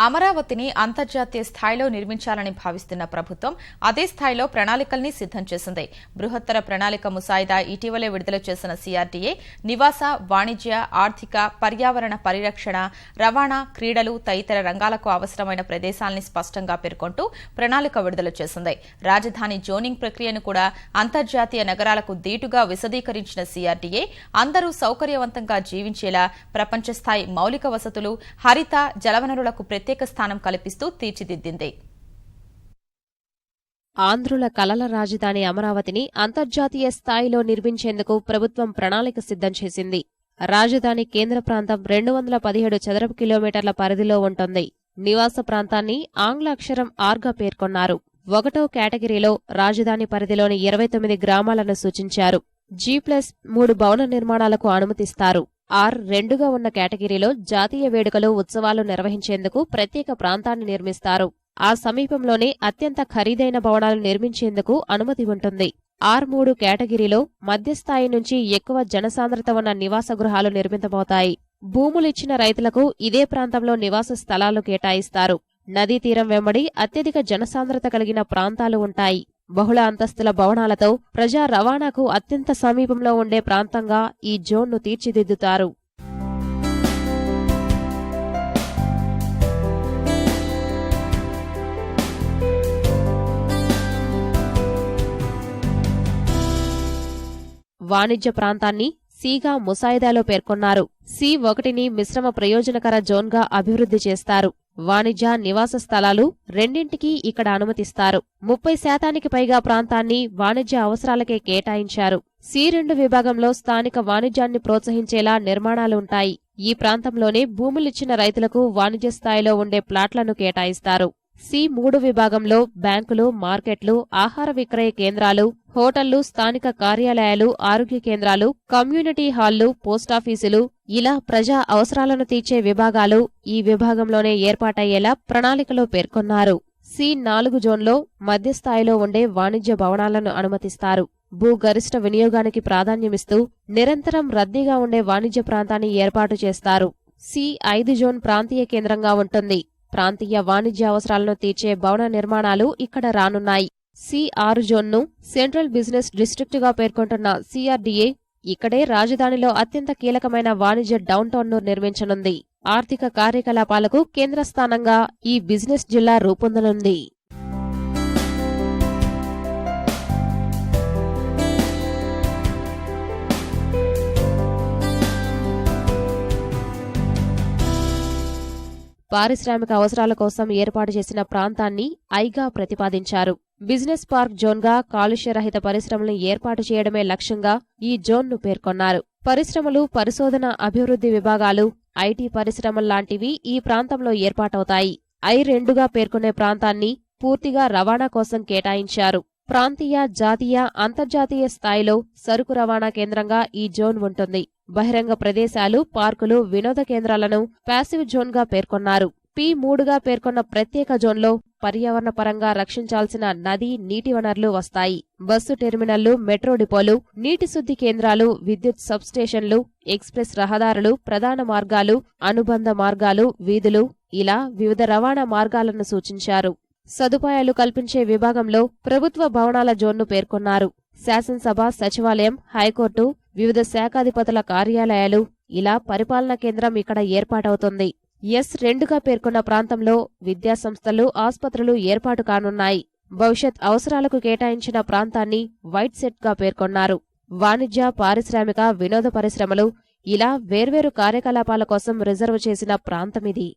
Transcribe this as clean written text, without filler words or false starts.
అమరావతిని అంతర్జాతీయ స్థాయిలో నిర్మించాలని భావిస్తున్న ప్రభుత్వం అదే స్థాయిలో ప్రణాళికల్ని సిద్ధం చేసింది. బృహత్తర ప్రణాళిక ముసాయిదా ఇటీవలే విడుదల చేసిన సిఆర్డీఏ నివాస, వాణిజ్య, ఆర్థిక, పర్యావరణ పరిరక్షణ, రవాణా, క్రీడలు తదితర రంగాలకు అవసరమైన ప్రదేశాల్ని స్పష్టంగా పేర్కొంటూ ప్రణాళిక విడుదల చేసింది. రాజధాని జోనింగ్ ప్రక్రియను కూడా అంతర్జాతీయ నగరాలకు దీటుగా విశదీకరించిన సిఆర్డీఏ అందరూ సౌకర్యవంతంగా జీవించేలా ప్రపంచ స్థాయి మౌలిక వసతులు, హరిత, జలవనరులకు ప్రత్యేక స్థానం కల్పిస్తూ తీర్చిదిద్దింది. ఆంధ్రుల కలల రాజధాని అమరావతిని అంతర్జాతీయ స్థాయిలో నిర్మించేందుకు ప్రభుత్వం ప్రణాళిక సిద్ధం చేసింది. రాజధాని కేంద్ర ప్రాంతం 217 చదరపు కిలోమీటర్ల పరిధిలో ఉంటుంది. నివాస ప్రాంతాన్ని ఆంగ్ల అక్షరం ఆర్గా పేర్కొన్నారు. 1వ కేటగిరీలో రాజధాని పరిధిలోని 29 గ్రామాలను సూచించారు. G+3 భవన నిర్మాణాలకు అనుమతిస్తారు. R2గా ఉన్న కేటగిరీలో జాతీయ వేడుకలు, ఉత్సవాలు నిర్వహించేందుకు ప్రత్యేక ప్రాంతాన్ని నిర్మిస్తారు. ఆ సమీపంలోనే అత్యంత ఖరీదైన భవనాలు నిర్మించేందుకు అనుమతి ఉంటుంది. R3 కేటగిరీలో మధ్యస్థాయి నుంచి ఎక్కువ జనసాంద్రత ఉన్న నివాస గృహాలు నిర్మితమవుతాయి. భూములిచ్చిన రైతులకు ఇదే ప్రాంతంలో నివాస స్థలాలు కేటాయిస్తారు. నదీ తీరం వెంబడి అత్యధిక జనసాంద్రత కలిగిన ప్రాంతాలు ఉంటాయి. బహుళ అంతస్తుల భవనాలతో ప్రజా రవాణాకు అత్యంత సమీపంలో ఉండే ప్రాంతంగా ఈ జోన్ను తీర్చిదిద్దుతారు. వాణిజ్య ప్రాంతాన్ని సిగా ముసాయిదాలో పేర్కొన్నారు. C1ని మిశ్రమ ప్రయోజనకర జోన్గా అభివృద్ధి చేస్తారు. వాణిజ్య, నివాస స్థలాలు రెండింటికీ ఇక్కడ అనుమతిస్తారు. 30% పైగా ప్రాంతాన్ని వాణిజ్య అవసరాలకే కేటాయించారు. C2 విభాగంలో స్థానిక వాణిజ్యాన్ని ప్రోత్సహించేలా నిర్మాణాలుంటాయి. ఈ ప్రాంతంలోనే భూములిచ్చిన రైతులకు వాణిజ్య స్థాయిలో ఉండే ప్లాట్లను కేటాయిస్తారు. C3 విభాగంలో బ్యాంకులు, మార్కెట్లు, ఆహార విక్రయ కేంద్రాలు, హోటళ్లు, స్థానిక కార్యాలయాలు, ఆరోగ్య కేంద్రాలు, కమ్యూనిటీ హాళ్లు, పోస్టాఫీసులు ఇలా ప్రజా అవసరాలను తీర్చే విభాగాలు ఈ విభాగంలోనే ఏర్పాటయ్యేలా ప్రణాళికలో పేర్కొన్నారు. C4 జోన్లో మధ్యస్థాయిలో ఉండే వాణిజ్య భవనాలను అనుమతిస్తారు. భూగరిష్ట వినియోగానికి ప్రాధాన్యమిస్తూ నిరంతరం రద్దీగా ఉండే వాణిజ్య ప్రాంతాన్ని ఏర్పాటు చేస్తారు. C5 జోన్ ప్రాంతీయ కేంద్రంగా ఉంటుంది. ప్రాంతీయ వాణిజ్య అవసరాలను తీర్చే భవన నిర్మాణాలు ఇక్కడ రానున్నాయి. C6 జోన్ను సెంట్రల్ బిజినెస్ డిస్ట్రిక్టుగా పేర్కొంటున్న సిఆర్డీఏ ఇక్కడే రాజధానిలో అత్యంత కీలకమైన వాణిజ్య డౌన్టౌన్ను నిర్మించనుంది. ఆర్థిక కార్యకలాపాలకు కేంద్రస్థానంగా ఈ బిజినెస్ జిల్లా రూపొందనుంది. పారిశ్రామిక అవసరాల కోసం ఏర్పాటు చేసిన ప్రాంతాన్ని ఐగా ప్రతిపాదించారు. బిజినెస్ పార్క్ జోన్గా కాలుష్యరహిత పరిశ్రమలను ఏర్పాటు చేయడమే లక్ష్యంగా ఈ జోన్ను పేర్కొన్నారు. పరిశ్రమలు, పరిశోధన, అభివృద్ధి విభాగాలు, ఐటీ పరిశ్రమల్లాంటివి ఈ ప్రాంతంలో ఏర్పాటవుతాయి. I2గా పేర్కొనే ప్రాంతాన్ని పూర్తిగా రవాణా కోసం కేటాయించారు. ప్రాంతీయ, జాతీయ, అంతర్జాతీయ స్థాయిలో సరుకు రవాణా కేంద్రంగా ఈ జోన్ ఉంటుంది. బహిరంగ ప్రదేశాలు, పార్కులు, వినోద కేంద్రాలను ప్యాసివ్ జోన్గా పేర్కొన్నారు. P3గా పేర్కొన్న ప్రత్యేక జోన్లో పర్యావరణ పరంగా రక్షించాల్సిన నదీ, నీటి వనరులు వస్తాయి. బస్సు టెర్మినళ్లు, మెట్రో డిపోలు, నీటి శుద్ధి కేంద్రాలు, విద్యుత్ సబ్స్టేషన్లు, ఎక్స్ప్రెస్ రహదారులు, ప్రధాన మార్గాలు, అనుబంధ మార్గాలు, వీధులు ఇలా వివిధ రవాణా మార్గాలను సూచించారు. సదుపాయాలు కల్పించే విభాగంలో ప్రభుత్వ భవనాల జోన్ను పేర్కొన్నారు. శాసనసభ, సచివాలయం, హైకోర్టు, వివిధ శాఖాధిపతుల కార్యాలయాలు ఇలా పరిపాలనా కేంద్రం ఇక్కడ ఏర్పాటవుతుంది. S2గా పేర్కొన్న ప్రాంతంలో విద్యాసంస్థలు, ఆస్పత్రులు ఏర్పాటు కానున్నాయి. భవిష్యత్ అవసరాలకు కేటాయించిన ప్రాంతాన్ని వైట్ సెట్గా పేర్కొన్నారు. వాణిజ్య, పారిశ్రామిక, వినోద పరిశ్రమలు ఇలా వేర్వేరు కార్యకలాపాల కోసం రిజర్వ్ చేసిన ప్రాంతమిది.